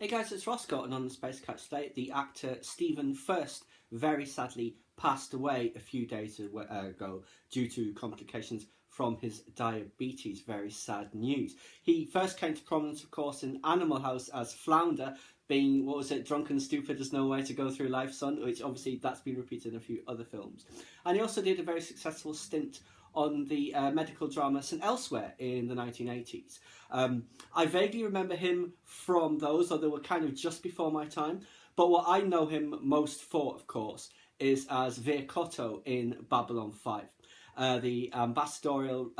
Hey guys, it's Roscoe, and on the Space Catch today, the actor Stephen Furst very sadly passed away a few days ago due to complications from his diabetes. Very sad news. He first came to prominence, of course, in Animal House as Flounder, being, what was it, drunk and stupid, there's no way to go through life, son, which obviously that's been repeated in a few other films. And he also did a very successful stint on the medical drama St Elsewhere in the 1980s. I vaguely remember him from those, though they were kind of just before my time. But what I know him most for, of course, is as Vir Cotto in Babylon 5, the ambassadorial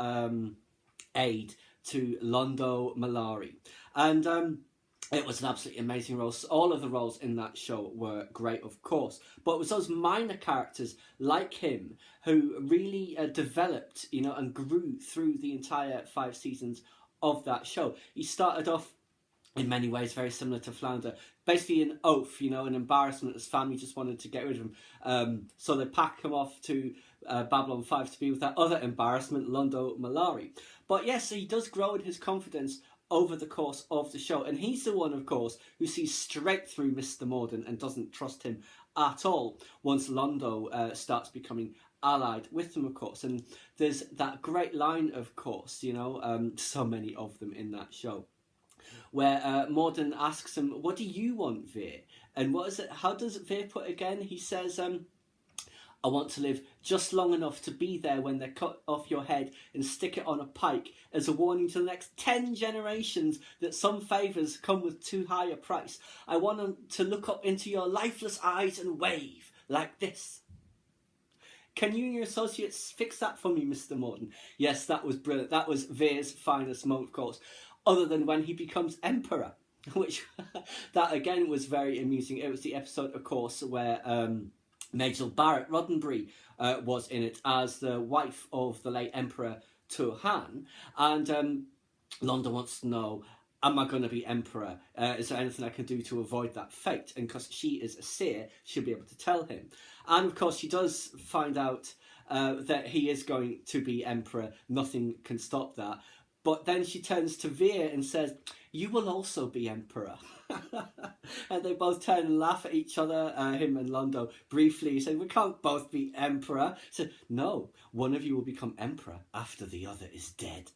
aide to Londo Malari. And it was an absolutely amazing role. All of the roles in that show were great, of course. But it was those minor characters like him who really developed, and grew through the entire 5 seasons of that show. He started off in many ways very similar to Flounder. Basically an oaf, an embarrassment. His family just wanted to get rid of him. So they packed him off to Babylon 5 to be with that other embarrassment, Londo Malari. But yes, he does grow in his confidence over the course of the show, and he's the one, of course, who sees straight through Mr. Morden and doesn't trust him at all once Londo starts becoming allied with him, of course. And there's that great line, of course, so many of them in that show, where Morden asks him, "What do you want, Vir?" And what is it? How does Vir put it again? He says, "I want to live just long enough to be there when they cut off your head and stick it on a pike as a warning to the next 10 generations that some favours come with too high a price. I want them to look up into your lifeless eyes and wave like this." Can you and your associates fix that for me, Mr. Morden? Yes, that was brilliant. That was Vir's finest moment, of course, other than when he becomes Emperor, which that again was very amusing. It was the episode, of course, where Majel Barrett Roddenberry was in it as the wife of the late Emperor Turhan, and Londo wants to know, am I going to be Emperor? Is there anything I can do to avoid that fate? And because she is a seer, she'll be able to tell him. And of course she does find out that he is going to be Emperor. Nothing can stop that. But then she turns to Vir and says, "You will also be Emperor." And they both turn and laugh at each other, him and Londo, briefly, saying, "We can't both be Emperor." He said, "No, one of you will become Emperor after the other is dead."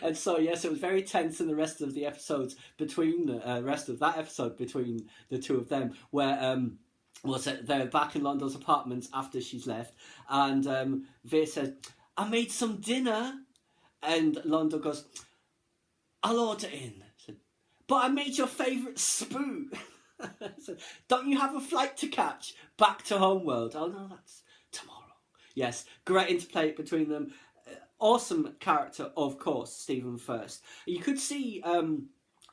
And so, yes, it was very tense in the rest of the episodes between between the two of them, where they're back in Londo's apartment after she's left, and Vir says, "I made some dinner." And Londo goes, "I'll order in." Said, "But I made your favourite spoon." Said, "Don't you have a flight to catch back to Homeworld?" "Oh no, that's tomorrow." Yes, great interplay between them. Awesome character, of course, Stephen Furst. You could see, so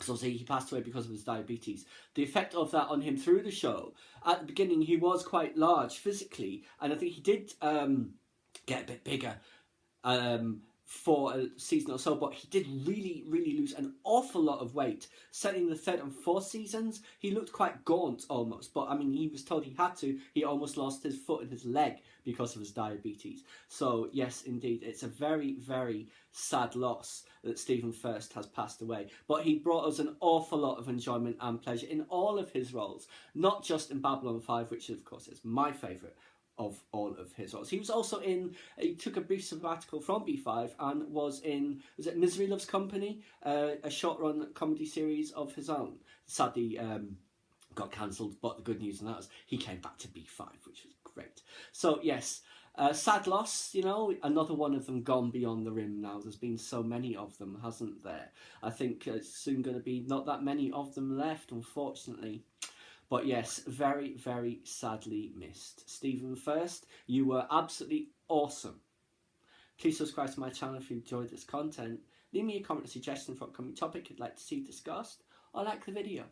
obviously he passed away because of his diabetes, the effect of that on him through the show. At the beginning, he was quite large physically, and I think he did get a bit bigger for a season or so, but he did really lose an awful lot of weight. Certainly in the 3rd and 4th seasons, he looked quite gaunt almost, but I mean, he was told he had to. He almost lost his foot and his leg because of his diabetes. So yes, indeed, it's a very sad loss that Stephen Furst has passed away. But he brought us an awful lot of enjoyment and pleasure in all of his roles, not just in Babylon 5, which of course is my favourite of all of his roles. He was also he took a brief sabbatical from B5 and was in, was it Misery Loves Company? A short-run comedy series of his own. Sadly got cancelled, but the good news on that was he came back to B5, which was great. So yes, sad loss, another one of them gone beyond the rim now. There's been so many of them, hasn't there? I think it's soon going to be not that many of them left, unfortunately. But yes, very sadly missed. Stephen Furst, you were absolutely awesome. Please subscribe to my channel if you enjoyed this content. Leave me a comment or suggestion for an upcoming topic you'd like to see discussed, or like the video.